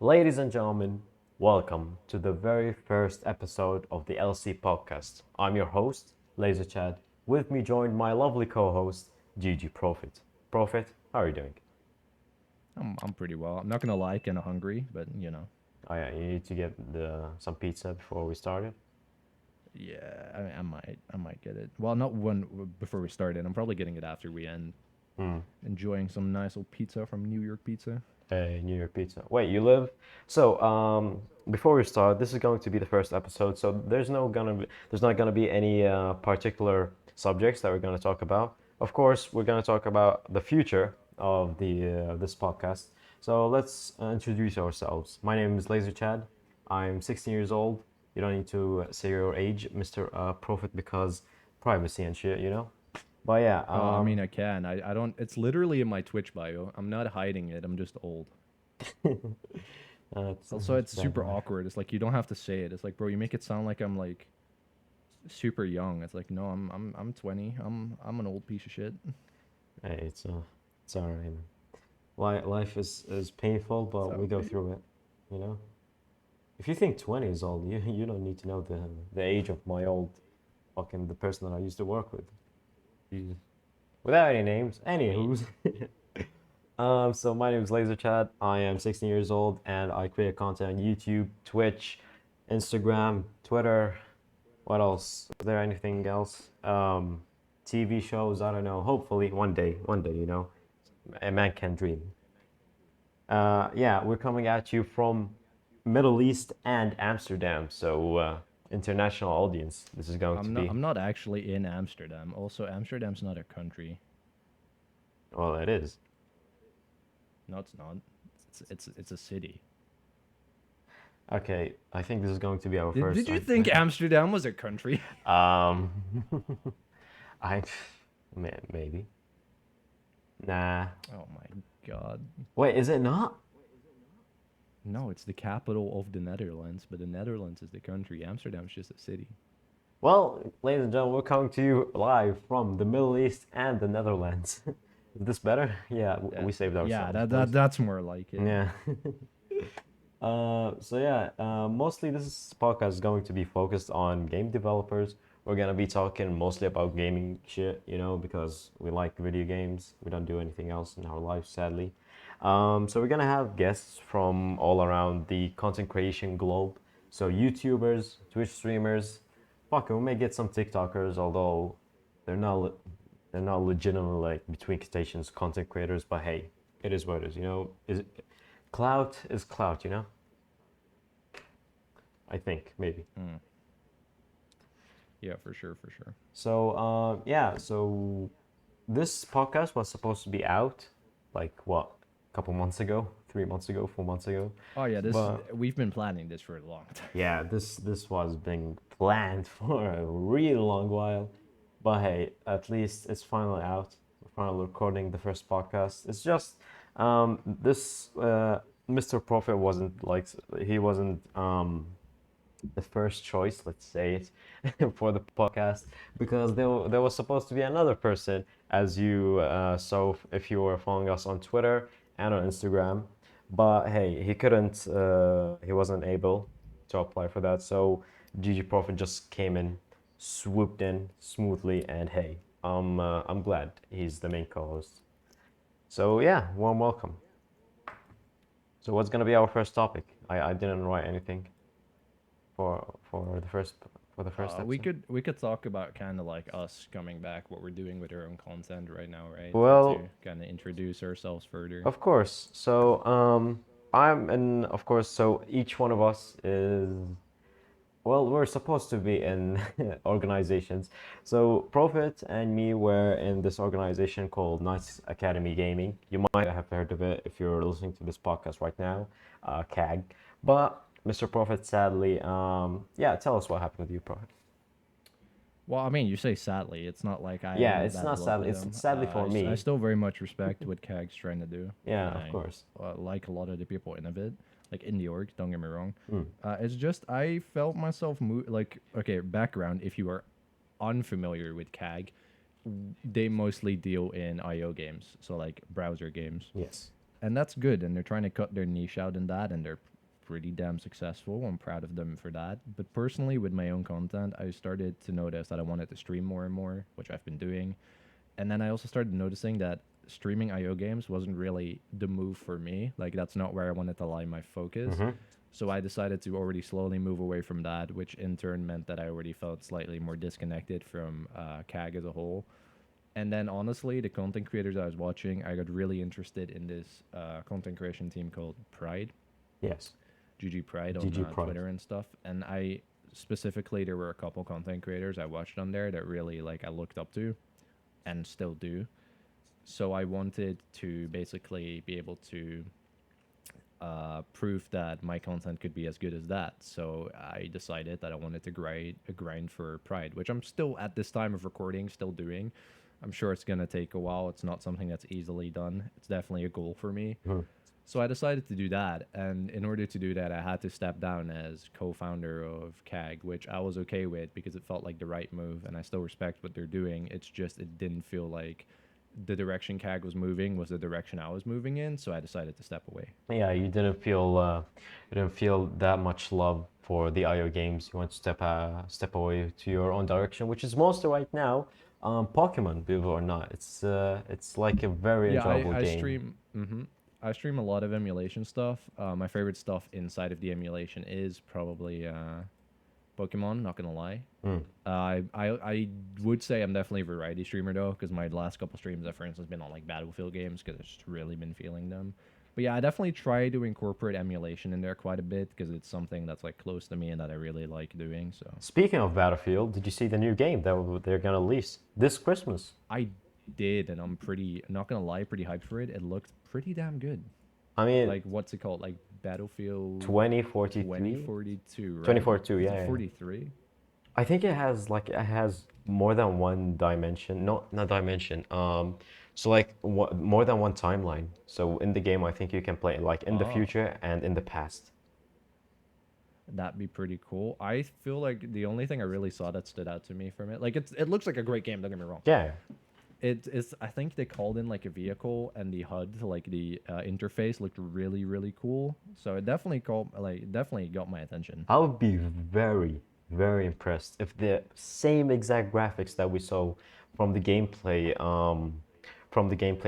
Ladies and gentlemen, welcome to the very first episode of the LC podcast. I'm your host, Lazer Chad. With me joined my lovely co-host, Gigi Prophet. Prophet, how are you doing? I'm pretty well. I'm not gonna lie, kinda hungry, but Oh yeah, you need to get some pizza before we started. yeah, I might get it. Well, not before we start it. I'm probably getting it after we end. Hmm. Enjoying some nice old pizza from New York Pizza. New York pizza. Wait, you live? So, before we start, this is going to be the first episode, so there's not gonna be any particular subjects that we're gonna talk about. Of course, we're gonna talk about the future of the this podcast. So let's introduce ourselves. My name is Laser Chad. I'm 16 years old. You don't need to say your age, Mr. Prophet, because privacy and shit, you know. But yeah, Oh, I mean, I can. I don't. It's literally in my Twitch bio. I'm not hiding it. I'm just old. Also, it's it's bad, super man. awkward. It's like you don't have to say it. It's like, bro, you make it sound like I'm like super young. It's like, no, I'm 20. I'm an old piece of shit. Hey, it's alright, man. Life is painful, but we So go through it, you know. If you think 20 is old, you don't need to know the age of my old fucking the person that I used to work with. Jesus. Without any names, wait, anywho's. So my name is Laser Chad. I am 16 years old, and I create content on YouTube, Twitch, Instagram, Twitter. What else? Is there anything else? TV shows. I don't know. Hopefully, one day, you know, a man can dream. Yeah, we're coming at you from Middle East and Amsterdam, so international audience. This is going to I'm not. be. I'm not actually in Amsterdam. Also, Amsterdam's not a country. Well, it is. No, it's not. It's a city. Okay, I think this is going to be our Did first. you think Amsterdam was a country? Um, I maybe. Nah. Oh my god. Wait, is it not? No, it's the capital of the Netherlands, but the Netherlands is the country. Amsterdam's just a city. Well, ladies and gentlemen, we're coming to you live from the Middle East and the Netherlands. Is this better? Yeah, we saved Yeah, ourselves, that, boys. that that's more like it. Yeah. So yeah, mostly this podcast is going to be focused on game developers. We're gonna be talking mostly about gaming shit, you know, because we like video games. We don't do anything else in our life, sadly. So we're gonna have guests from all around the content creation globe. So YouTubers, Twitch streamers, fuck, we may get some TikTokers, although they're not le- they're not legitimate like between quotations content creators. But hey, it is what it is, you know. Clout is clout, you know. I think maybe. Mm. Yeah, for sure, for sure. So yeah, so this podcast was supposed to be out like what, a couple months ago, 3 months ago, 4 months ago. Oh yeah, this But we've been planning this for a long time. yeah, this was being planned for a really long while. But hey, at least it's finally out. We're finally recording the first podcast. It's just this Mr. Prophet wasn't like he wasn't the first choice, let's say it, for the podcast because there was supposed to be another person, as you saw if you were following us on Twitter and on Instagram. But hey, he couldn't, he wasn't able to apply for that. So Gigi Prophet just came in, swooped in smoothly, and hey, I'm glad he's the main co-host. So yeah, warm welcome. So what's gonna be our first topic? I didn't write anything for the first We episode? could talk about kind of like us coming back, what we're doing with our own content right now, right? To Well, kind of introduce ourselves further. of course. So I'm and of course. So each one of us is well, we're supposed to be in organizations. So Prophet and me were in this organization called Knights Academy Gaming. You might have heard of it if you're listening to this podcast right now, CAG. But Mr. Prophet, sadly, yeah, tell us what happened with you, Prophet. Well, I mean, you say sadly. It's not like I Yeah, had it's bad not blood sadly. with It's him. sadly for I me. still very much respect what Kag's trying to do, Yeah, and of I course. like a lot of the people in a bit, like in the org. Don't get me wrong. Mm. It's just I felt myself like okay. Background: if you are unfamiliar with Kag, they mostly deal in IO games, so like browser games, Yes. and that's good. And they're trying to cut their niche out in that, and they're pretty damn successful. I'm proud of them for that. But personally, with my own content, I started to notice that I wanted to stream more and more, which I've been doing. And then I also started noticing that streaming IO games wasn't really the move for me. Like that's not where I wanted to lie my focus. Mm-hmm. So I decided to already slowly move away from that, which in turn meant that I already felt slightly more disconnected from CAG as a whole. And then honestly, the content creators I was watching, I got really interested in this content creation team called Pride, Yes. GG Pride on GG Pride. Twitter and stuff. And I specifically, there were a couple content creators I watched on there that really like I looked up to and still do. So I wanted to basically be able to prove that my content could be as good as that. So I decided that I wanted to grind for Pride, which I'm still at this time of recording still doing. I'm sure it's gonna take a while. It's not something that's easily done. It's definitely a goal for me. Mhm. So I decided to do that, and in order to do that, I had to step down as co-founder of CAG, which I was okay with because it felt like the right move, and I still respect what they're doing. It's just it didn't feel like the direction CAG was moving was the direction I was moving in, so I decided to step away. Yeah, you didn't feel that much love for the IO games. You want to step away to your own direction, which is mostly right now Pokemon, believe it or not. It's like a very Yeah, enjoyable I game. stream. I stream a lot of emulation stuff. My favorite stuff inside of the emulation is probably Pokemon. Not gonna lie. Mm. I would say I'm definitely a variety streamer though, because my last couple streams have, for instance, been on like Battlefield games because I've just really been feeling them. But yeah, I definitely try to incorporate emulation in there quite a bit because it's something that's like close to me and that I really like doing. So Speaking of Battlefield, did you see the new game that they're gonna release this Christmas? I did, and I'm pretty not gonna lie, pretty hyped for it. It looked pretty damn good. I mean, Like what's it called? Like Battlefield 2043, 2042, right? 2042, Is it yeah, yeah. 43? I think it has more than one dimension. No, not dimension. So like more than one timeline. So in the game, I think you can play like in the Oh, future and in the past. that'd be pretty cool. I feel like the only thing I really saw that stood out to me from it, like it looks like a great game. Don't get me wrong. Yeah. It is. I think they called in like a vehicle, and the HUD, like the interface, looked really really cool. So it definitely definitely got my attention. I would be very, very impressed if the same exact graphics that we saw from the gameplay,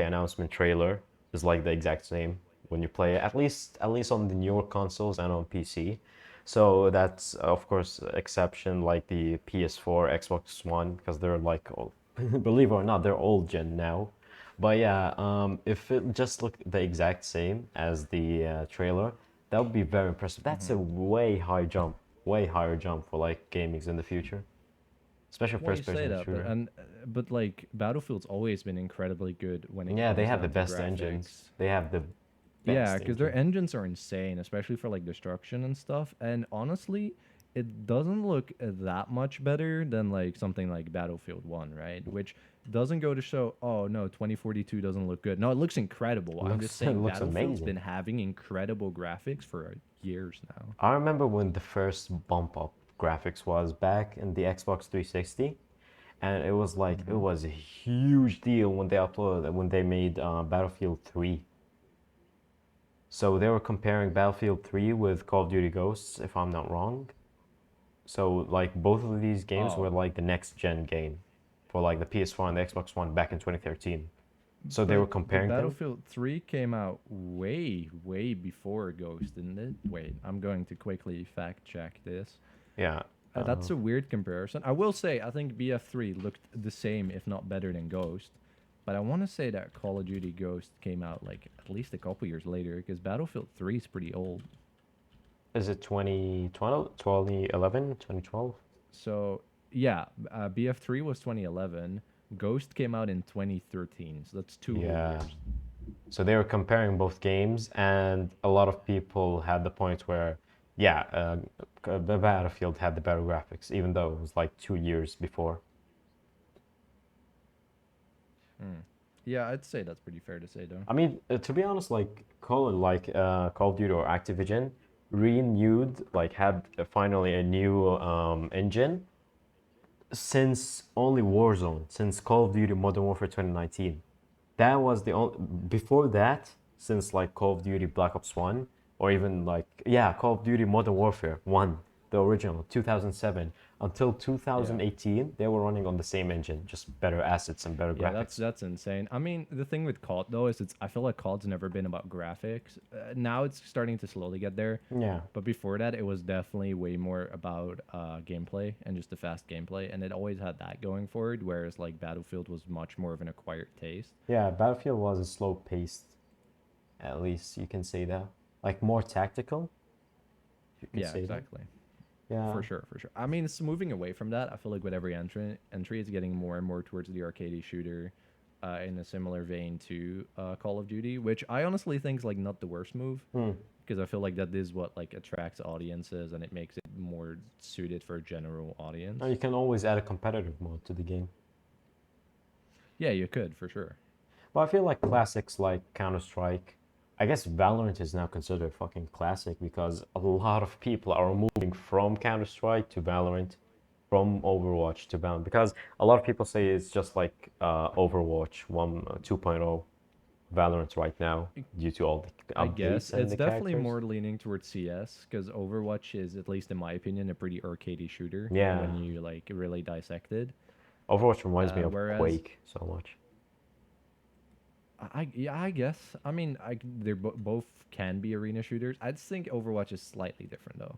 announcement trailer is like the exact same when you play it, at least on the newer consoles and on PC. So that's of course exception like the PS4, Xbox One, because they're like all, believe it or not, they're old gen now. But yeah, if it just looked the exact same as the trailer, that would be very impressive. That's a way higher jump for like gamings in the future, especially Well, you first say person that, shooter. but like Battlefield's always been incredibly good when it Yeah, they comes have the down to best engines. graphics. They have the Yeah, best because their engine. engines are insane, especially for like destruction and stuff. And honestly, it doesn't look that much better than like something like Battlefield 1, right? Which doesn't go to show, oh no, 2042 doesn't look good. No, it looks incredible. I'm just Looks saying looks Battlefield's amazing. been having incredible graphics for years now. I remember when the first bump up graphics was back in the Xbox 360, and it was like it Hmm. was a huge deal when they made Battlefield 3. So they were comparing Battlefield 3 with Call of Duty Ghosts, if I'm not wrong. So like both of these games were Oh, like the next gen game for like the PS4 and the Xbox One back in 2013. So they were but comparing them. Battlefield 3 came out way before Ghost, didn't it? Wait, I'm going to quickly fact check this. Yeah. That's a weird comparison. I will say, I think BF3 looked the same, if not better than Ghost. But I want to say that Call of Duty Ghost came out like at least a couple years later, because Battlefield 3 is pretty old. Is it 2012, 2011, 2012? So yeah, BF3 was 2011. Ghost came out in 2013, so that's two whole Yeah. years. So they were comparing both games, and a lot of people had the point where, yeah, the Battlefield had the better graphics, even though it was like 2 years before. Hmm. Yeah, I'd say that's pretty fair to say, though. I mean, to be honest, like Call of Duty or Activision renewed, like had finally a new engine since only Warzone, since Call of Duty Modern Warfare 2019. That was the only before that, since like Call of Duty Black Ops 1, or even like yeah, Call of Duty Modern Warfare 1, the original 2007 until Yeah. 2018, they were running on the same engine, just better assets and better Yeah, that's graphics. that's insane. I mean, the thing with COD though is I feel like COD's never been about graphics. Now it's starting to slowly get there, Yeah. but before that, it was definitely way more about gameplay and just the fast gameplay, and it always had that going forward. Whereas like Battlefield was much more of an acquired taste. Yeah, Battlefield was a slow paced, at least you can say that. Like more tactical, you can Yeah, say that. exactly. Yeah. For sure, for sure. I mean, it's moving away from that. I feel like with every entry, it's getting more and more towards the arcadey shooter, in a similar vein to Call of Duty, which I honestly think is like not the worst move Hmm. because I feel like that is what like attracts audiences and it makes it more suited for a general And audience. you can always add a competitive mode to the game. Yeah, you could for sure. But I feel like classics like Counter Strike, I guess Valorant is now considered a fucking classic because a lot of people are moving from Counter Strike to Valorant, from Overwatch to Valorant. Because a lot of people say it's just like Overwatch 1, 2.0 Valorant right now due to all the I guess updates and it's the definitely characters. more leaning towards CS because Overwatch is, at least in my opinion, a pretty arcadey shooter Yeah, when you like really dissect it. Overwatch reminds me of Whereas Quake so much. yeah, I guess. I mean, they're both can be arena shooters. I just think Overwatch is slightly different though.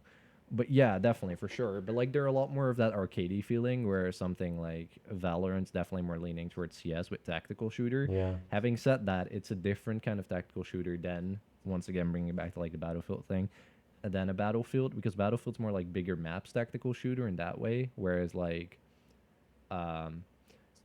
But yeah, definitely for sure. But like, they're a lot more of that arcadey feeling, where something like Valorant's definitely more leaning towards CS with tactical shooter. Yeah. Having said that, it's a different kind of tactical shooter than, once again, bringing it back to like the Battlefield thing, than a Battlefield, because Battlefield's more like bigger maps tactical shooter in that way, whereas like um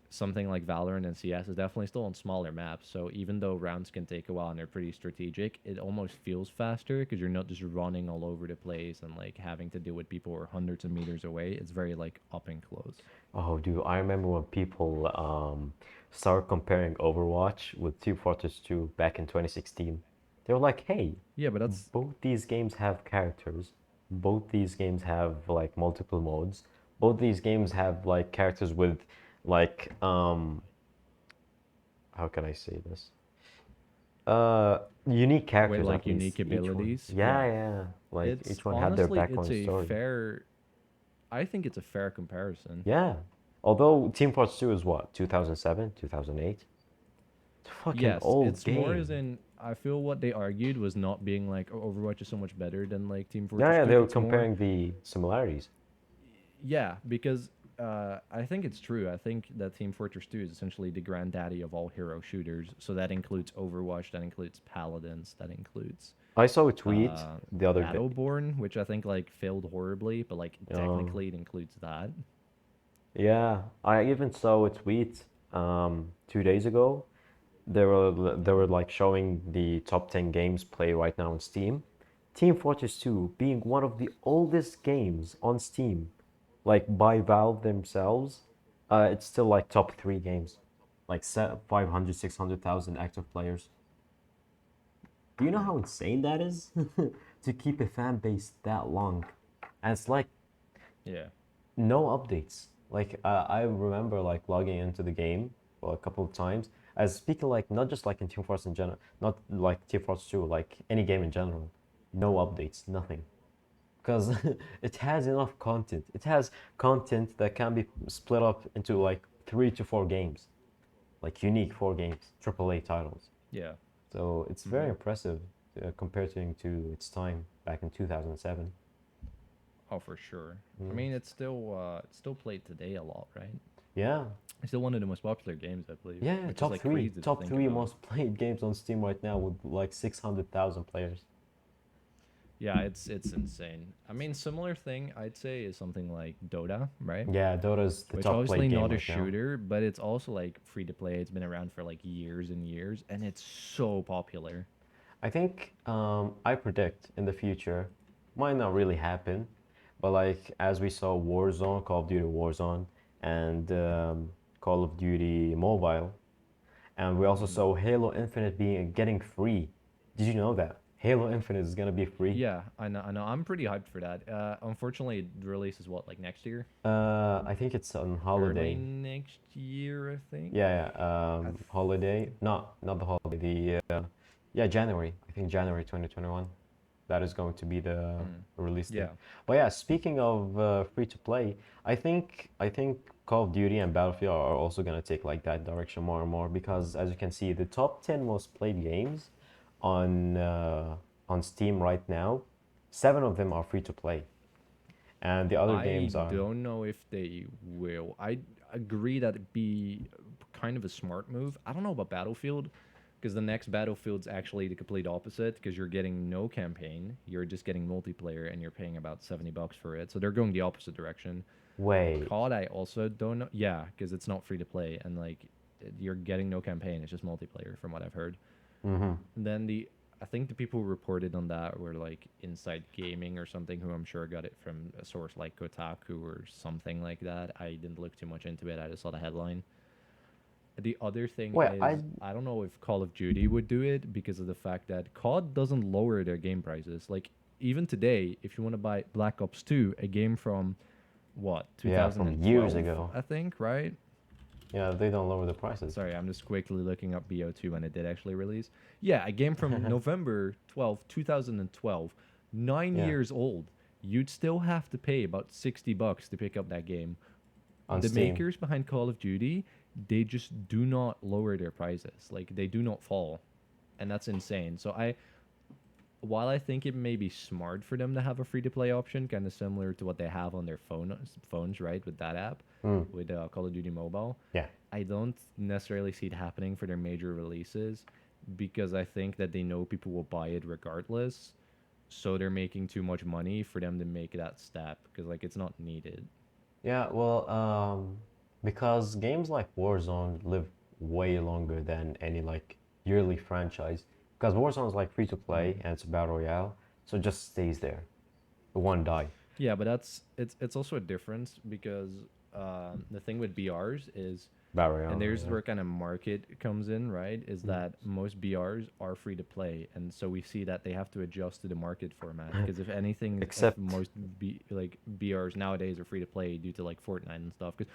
something like Valorant and CS is definitely still on smaller maps. So even though rounds can take a while and they're pretty strategic, it almost feels faster because you're not just running all over the place and like having to deal with people who are hundreds of meters away. It's very like up and close. Oh, dude, I remember when people started comparing Overwatch with Team Fortress 2 back in 2016. They were like, hey, Yeah, but that's both these games have characters. Both these games have like multiple modes. Both these games have like characters with like how can I say this? Unique with characters like at least unique each one. abilities. Yeah, Yeah, yeah. Like it's each one had their honestly it's background a story. fair. I think it's a fair comparison. Yeah. Although Team Fortress 2 is what, 2007, 2008? It's a fucking Yes, old it's more as game. in I feel what they argued was not being like, "Oh, Overwatch is so much better than like Team Yeah, Fortress yeah, 2. they were It's more, comparing the similarities. yeah, because I think it's true. I think that Team Fortress 2 is essentially the granddaddy of all hero shooters. So that includes Overwatch, that includes Paladins, that includes I saw a tweet uh, the other day. Battleborn, which I think like failed horribly, but like Uh, technically it includes that. yeah, I even saw a tweet 2 days ago. They were like showing the top 10 games played right now on Steam. Team Fortress 2 being one of the oldest games on Steam, like by Valve themselves, it's still like top three games, like 500, 600,000 active players. Do you know how insane that is to keep a fan base that long? And it's like Yeah. no updates. Like I remember like logging into the game for a couple of times. As speaking like not just like in Team Fortress in general, not like Team Fortress 2, like any game in general. No updates, nothing. Because it has enough content. It has content that can be split up into like 3 to 4 games, like unique 4 games, AAA titles. Yeah. So it's very Hmm. impressive compared to its time back in 2007. Oh, for sure. I Mm. mean, it's still played today a lot, right? Yeah, It's still one of the most popular games, I believe, yeah, which is top like three, crazy to top think three about. most played games on Steam right now with like 600,000 players. Yeah, it's insane. I mean, similar thing I'd say is something like Dota, right? Yeah, Dota's the Which top obviously played game not a right now. shooter, but it's also like free to play. It's been around for like years and years, and it's so popular. I think I predict in the future, might not really happen, but like as we saw Warzone, Call of Duty Warzone, and Call of Duty Mobile, and we also Hmm. saw Halo Infinite being getting free. Did you know that Halo Infinite is gonna be free? Yeah, I know. I know. I'm pretty hyped for that. Unfortunately, the release is what, like next year, I think it's on early holiday. next year, I think. Yeah, yeah. I th- Holiday. Not the holiday. The yeah, January. I think January 2021. that is going to be the Mm. release date. Yeah. But yeah, speaking of free to play, I think Call of Duty and Battlefield are also gonna take like that direction more and more because as you can see, the top 10 most played games on Steam right now, seven of them are free to play, and the other I games are don't know if they will. I agree that it'd be kind of a smart move. I don't know about Battlefield because the next Battlefield's actually the complete opposite because you're getting no campaign, you're just getting multiplayer and you're paying about $70 for it. So they're going the opposite direction. way. COD I also don't know. Yeah, because it's not free to play and like you're getting no campaign, it's just multiplayer from what I've heard. Mm-hmm. And then I think the people who reported on that were like Inside Gaming or something, who I'm sure got it from a source like Kotaku or something like that. I didn't look too much into it. I just saw the headline. The other thing Wait, I is, I don't know if Call of Duty would do it because of the fact that COD doesn't lower their game prices. Like, even today, if you want to buy Black Ops 2, a game from what, yeah, from years 2012, ago. I think, right? Yeah, they don't lower the prices. Sorry, I'm just quickly looking up BO2 when it did actually release. Yeah, a game from November 12th, 2012, 9 Yeah, years old. You'd still have to pay about $60 to pick up that game. on The Steam. makers behind Call of Duty, they just do not lower their prices. Like they do not fall. And that's insane. So while I think it may be smart for them to have a free to play option, kind of similar to what they have on their phones, right, with that app, Mm, with Call of Duty Mobile, yeah. I don't necessarily see it happening for their major releases because I think that they know people will buy it regardless. So they're making too much money for them to make that step because like it's not needed. Yeah, well, because games like Warzone live way longer than any like yearly franchise. Because Warzone is like free to play Mm. and it's a battle royale, so it just stays there. It won't die. Yeah, but it's also a difference because the thing with BRs is, Battle and royale, there's yeah. where kind of market comes in, right? Is Mm. that most BRs are free to play, and so we see that they have to adjust to the market format. Because if anything, if Except most like BRs nowadays are free to play due to like Fortnite and stuff, because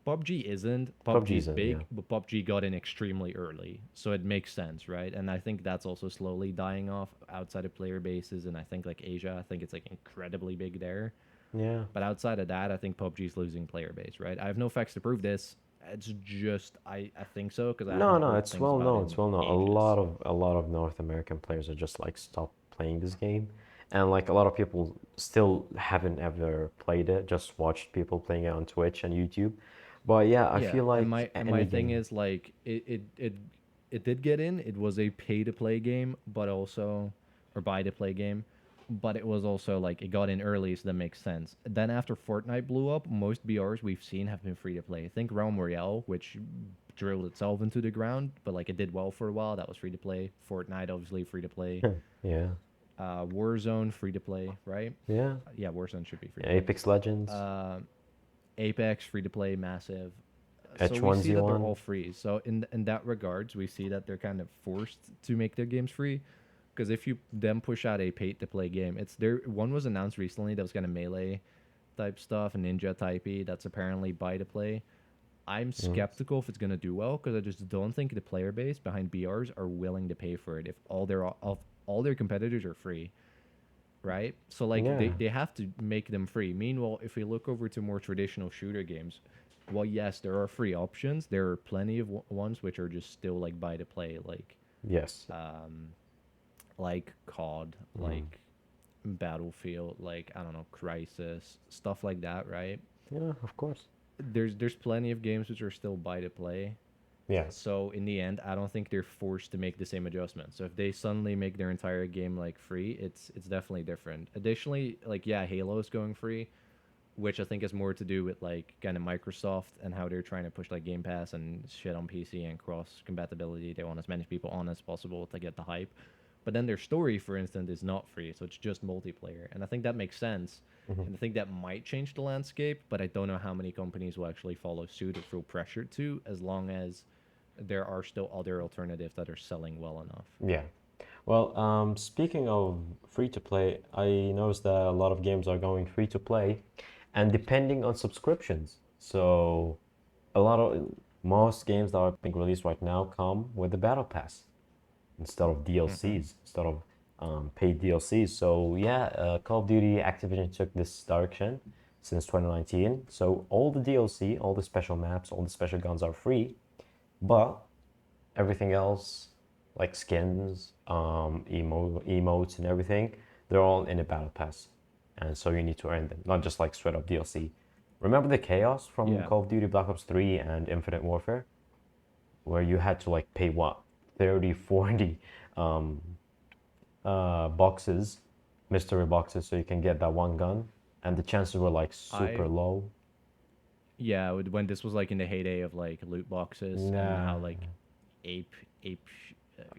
PUBG isn't. PUBG PUBG's is in, yeah. big, but PUBG got in extremely early, so it makes sense, right? And I think that's also slowly dying off outside of player bases, and I think like Asia, I think it's like incredibly big there. Yeah. But outside of that, I think PUBG is losing player base, right? I have no facts to prove this. It's just I think so because I No, haven't no, heard it's things well about known. it It's in well known. ages. A lot of North American players are just like stop playing this game, and like a lot of people still haven't ever played it. Just watched people playing it on Twitch and YouTube. But yeah, I Yeah, feel and like my any thing game. is like it did get in. It was a pay to play game, but also or buy to play game, but it was also like it got in early, so that makes sense. Then after Fortnite blew up, most BRs we've seen have been free to play. Think Realm Royale, which drilled itself into the ground, but like it did well for a while. That was free to play. Fortnite obviously free to play. Yeah, Warzone free to play, right? yeah. Yeah, Warzone should be free to play. Apex Legends, Uh, Apex free to play, massive. So we see that they're H1Z1. all free. So in that regards, we see that they're kind of forced to make their games free. Because if you then push out a pay to play game, it's there. One was announced recently that was kind of melee type stuff, and ninja typey. That's apparently buy to play. I'm Mm. skeptical if it's gonna do well because I just don't think the player base behind BRs are willing to pay for it if all their competitors are free, right? So like Yeah. they have to make them free. Meanwhile, if we look over to more traditional shooter games, well, yes, there are free options. There are plenty of ones which are just still like buy to play, Yes. um, like COD, Mm. like Battlefield, like I don't know, Crisis, stuff like that, right? Yeah, of course. There's plenty of games which are still buy to play. Yeah. So in the end, I don't think they're forced to make the same adjustments. So if they suddenly make their entire game like free, it's definitely different. Additionally, like yeah, Halo is going free, which I think has more to do with like kind of Microsoft and how they're trying to push like Game Pass and shit on PC and cross compatibility. They want as many people on as possible to get the hype. But then their story, for instance, is not free, so it's just multiplayer. And I think that makes sense. Hmm. And I think that might change the landscape, but I don't know how many companies will actually follow suit or feel pressured to, as long as there are still other alternatives that are selling well enough. Yeah. Well, speaking of free to play, I noticed that a lot of games are going free to play and depending on subscriptions. So, a lot of most games that are being released right now come with the battle pass instead of Mm-hmm. DLCs, instead of paid DLCs. So yeah, Call of Duty Activision took this direction since 2019. So all the DLC, all the special maps, all the special guns are free, but everything else, like skins, emotes, and everything, they're all in a battle pass, and so you need to earn them, not just like straight up DLC. Remember the chaos from Yeah. Call of Duty Black Ops 3 and Infinite Warfare, where you had to like pay what 30, 40 um, boxes, mystery boxes, so you can get that one gun, and the chances were like super I low. Yeah, when this was like in the heyday of like loot boxes and Nah, how like ape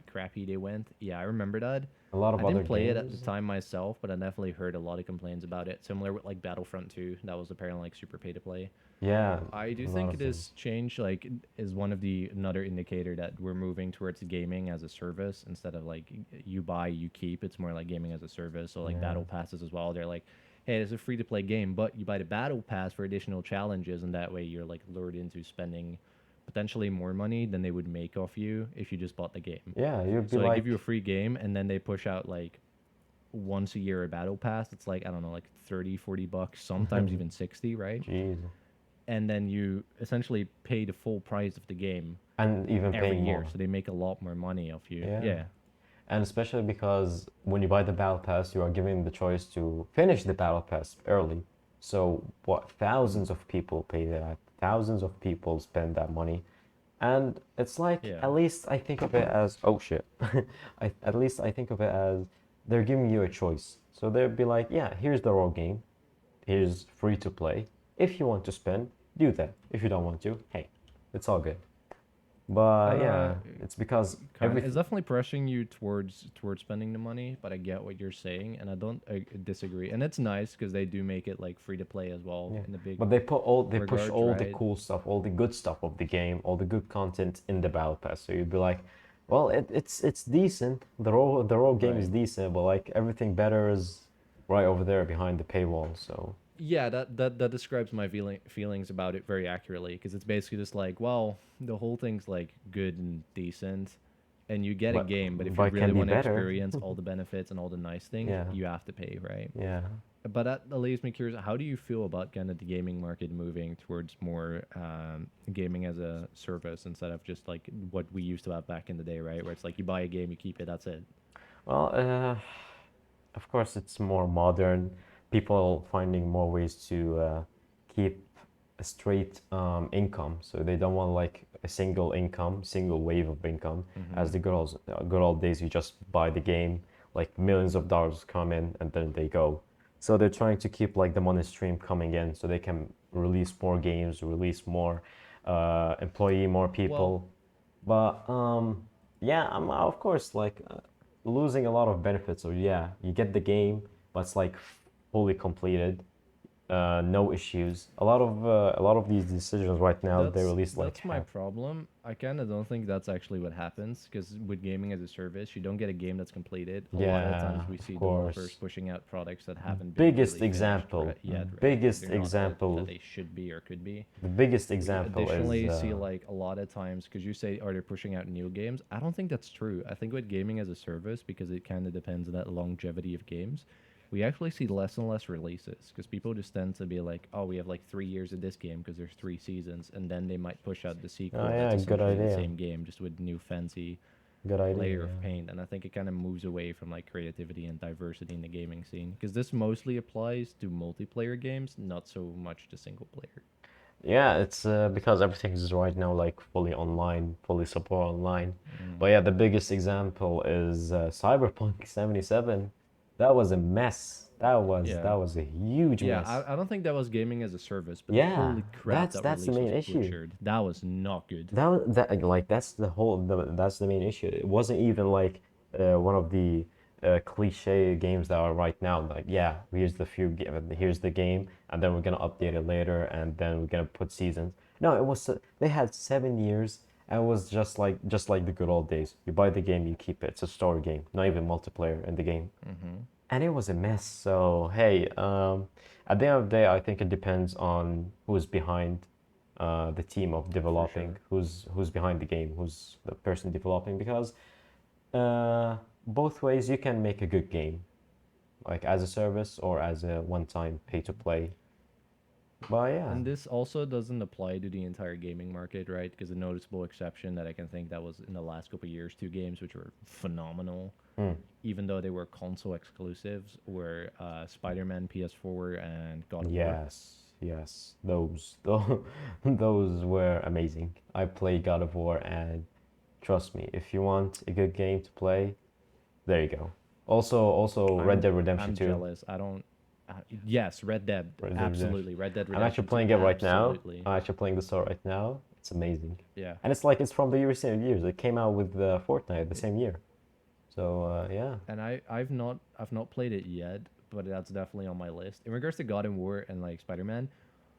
crappy they went. Yeah, I remember that. a lot I of other didn't play it at the games. time myself, but I definitely heard a lot of complaints about it. Similar with like Battlefront 2, that was apparently like super pay to play. Yeah, I do a lot think of them. this change like is one of the another indicator that we're moving towards gaming as a service instead of like you buy you keep. It's more like gaming as a service. So like Yeah. battle passes as well. They're like, hey, it's a free to play game, but you buy the battle pass for additional challenges, and that way you're like lured into spending potentially more money than they would make off you if you just bought the game. Yeah, you'd be So they give you a like, free game, and then they push out like once a year a battle pass. It's like I don't know, like 30, $40, sometimes even 60, right? jeez, And then you essentially pay the full price of the game and even every paying year, more. so they make a lot more money off you. Yeah. Yeah, And especially because when you buy the battle pass, you are given the choice to finish the battle pass early. So what thousands of people pay that, thousands of people spend that money. And it's like yeah. at least I think of it as oh shit. At least I think of it as they're giving you a choice. So they'll be like, yeah, here's the raw game. Here's free to play. If you want to spend, do that. If you don't want to, hey, it's all good. But Uh, yeah, it's because kind of. It's everything. definitely pressuring you towards spending the money, but I get what you're saying, and I don't disagree. And it's nice because they do make it like free to play as well Yeah, in the big but they push regards, all the right? cool stuff, all the good stuff of the game, all the good content in the battle pass. So you'd be like, well, it's decent. The raw game is Right. decent, but like everything better is right over there behind the paywall. So Yeah, that describes my feelings about it very accurately because it's basically just like, well, the whole thing's like good and decent, and you get a but game, but if you but it can really be want to better. experience all the benefits and all the nice things, Yeah, you have to pay, right? yeah. But that leaves me curious. How do you feel about kind of the gaming market moving towards more gaming as a service instead of just like what we used to have back in the day, right? Where it's like you buy a game, you keep it, that's it. Well, of course, it's more modern. People finding more ways to keep a straight income, so they don't want like a single income, single wave of income. Mm-hmm. As the good old days, you just buy the game, like millions of dollars come in, and then they go. So they're trying to keep like the money stream coming in, so they can release more games, release more, employee more Well, people. But yeah, I'm of course like losing a lot of benefits. So yeah, you get the game, but it's like fully completed, no issues. A lot of these decisions right now they release like that's my half. problem. I kind of don't think that's actually what happens because with gaming as a service, you don't get a game that's completed. A lot of the Yeah, times we of see developers course. pushing out products that haven't been Biggest really finished example, yet, right? Like biggest they're not that example, they should be or could be. the biggest We example is additionally see like a lot of times because you say are they pushing out new games? I don't think that's true. I think with gaming as a service, because it kind of depends on that longevity of games, we actually see less and less releases because people just tend to be like, oh, we have like 3 years of this game because there's 3 seasons, and then they might push out the oh sequel that's yeah, good essentially the idea, same game just with new fancy good idea. layer of Yeah. paint. And I think it kind of moves away from like creativity and diversity in the gaming scene because this mostly applies to multiplayer games, not so much to single player. Yeah, it's because everything is right now like fully online, fully support online. But Mm. yeah, the biggest example is Cyberpunk 77. That was a mess. That Yeah. was a huge Yeah, mess. I don't think that was gaming as a service, but Yeah, holy crap, that's that that's the release was main issue. butchered. That was not good. That like that's the main issue. It wasn't even like one of the cliche games that are right now. Like yeah, here's the game, and then we're gonna update it later, and then we're gonna put seasons. No, it was they had 7 years, and it was just like the good old days. You buy the game, you keep it. It's a story game, not even multiplayer in the game, Mm-hmm. and it was a mess. So hey, at the end of the day, I think it depends on who's behind the team of For developing, sure. who's behind the game, who's the person developing. Because uh, both ways you can make a good game, like as a service or as a one-time pay-to-play. But yeah. And this also doesn't apply to the entire gaming market, right? Because a noticeable exception that I can think that was in the last couple of years, two games which were phenomenal, Hmm. even though they were console exclusives, were Spider-Man PS4 and God of War. Yes, yes, those were amazing. I played God of War, and trust me, if you want a good game to play, there you go. Also Red Dead Redemption I'm 2. jealous. I don't. Yes, Red Dead, Red Dead Redemption. absolutely. Red Dead I'm actually Redemption 2, playing it right now. absolutely. I'm actually playing the store right now. It's amazing. Yeah. And it's like it's from the same years. It came out with Fortnite the same year. So yeah. And I've not played it yet, but that's definitely on my list. In regards to God of War and like Spider-Man,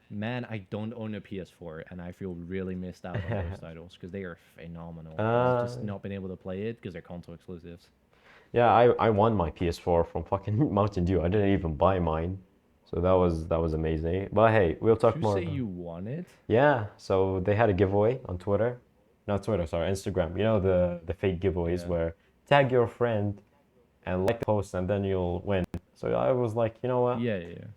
man, I don't own a PS4 and I feel really missed out on those titles because they are phenomenal. I've just not been able to play it because they're console exclusives. Yeah, I won my PS4 from fucking Mountain Dew. I didn't even buy mine. So that was amazing. But hey, we'll talk You more say about. you won it? Yeah, so they had a giveaway on Twitter. Not Twitter, sorry, Instagram. You know the fake giveaways Yeah. where tag your friend and like the post and then you'll win. So I was like, you know what? Yeah, yeah.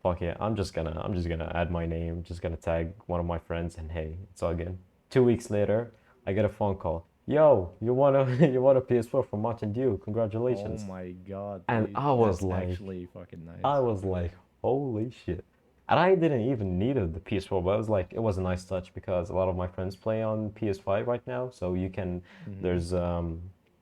Fuck it. I'm just gonna add my name, just gonna tag one of my friends and hey, it's all good. 2 weeks later, I get a phone call. Yo, you want a you want a PS4 from Mountain Dew? Oh Congratulations. my god, And dude. I was That's like, actually fucking nice. I was like, holy shit. And I didn't even need the PS4, but it was a nice touch because a lot of my friends play on PS5 right now. So Mhm. there's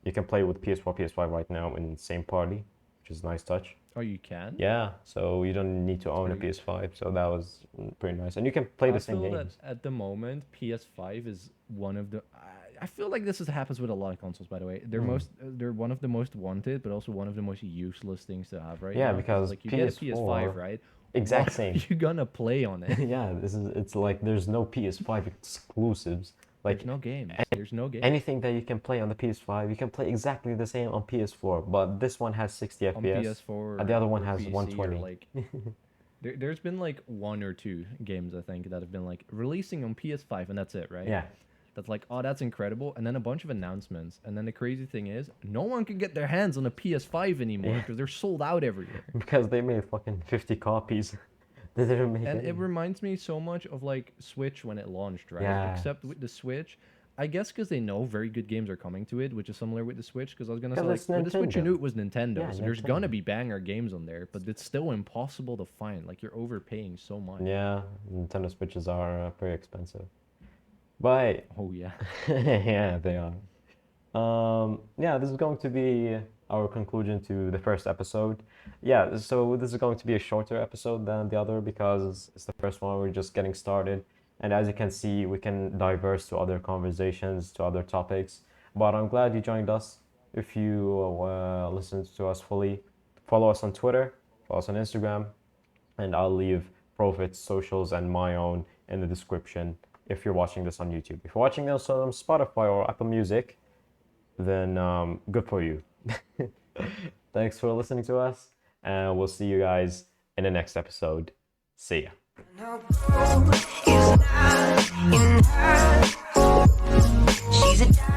you can play with PS4, PS5 right now in the same party, which is a nice touch. Oh, you can? Yeah, so you don't need to That's own a pretty good. PS5, so that was pretty nice. And you can play I the same feel that games. at the moment, PS5 is one of the. I feel like this happens with a lot of consoles. By the way, Hmm. they're one of the most wanted, but also one of the most useless things to have right Yeah, now. Because because like you get a PS5, PS4, right? exact What are same. you gonna play on it? Yeah, it's like there's no PS5 exclusives. There's Like no games. There's no games anything that you can play on the PS5, you can play exactly the same on PS4, but this one has 60 on FPS PS4 and the other one or has PC or 120. like. There's been like one or two games I think that have been like releasing on PS5 and that's it, right? Yeah, That's like, oh, that's incredible. And then a bunch of announcements. And then the crazy thing is, no one can get their hands on a PS5 anymore Yeah. because they're sold out everywhere. because they made fucking 50 copies. They didn't make And any. it reminds me so much of like Switch when it launched, right? Yeah. Except with the Switch, I guess because they know very good games are coming to it, which is similar with the Switch. Because I was gonna say, 'Cause like, it's with the Switch, you Nintendo. knew it was Nintendo, Yeah, so there's Nintendo. gonna be banger games on there, but it's still impossible to find. Like, you're overpaying so much. Yeah, Nintendo Switches are pretty expensive. But Oh yeah. yeah, they are. Yeah, this is going to be our conclusion to the first episode. Yeah, so this is going to be a shorter episode than the other because it's the first one. We're just getting started. And as you can see, we can diverse to other conversations, to other topics. But I'm glad you joined us. If you listened to us fully, follow us on Twitter, follow us on Instagram, and I'll leave Profit's socials and my own in the description if you're watching this on YouTube. If you're watching this on Spotify or Apple Music, then good for you. Thanks for listening to us, and we'll see you guys in the next episode. See ya. No gold is not in her. She's a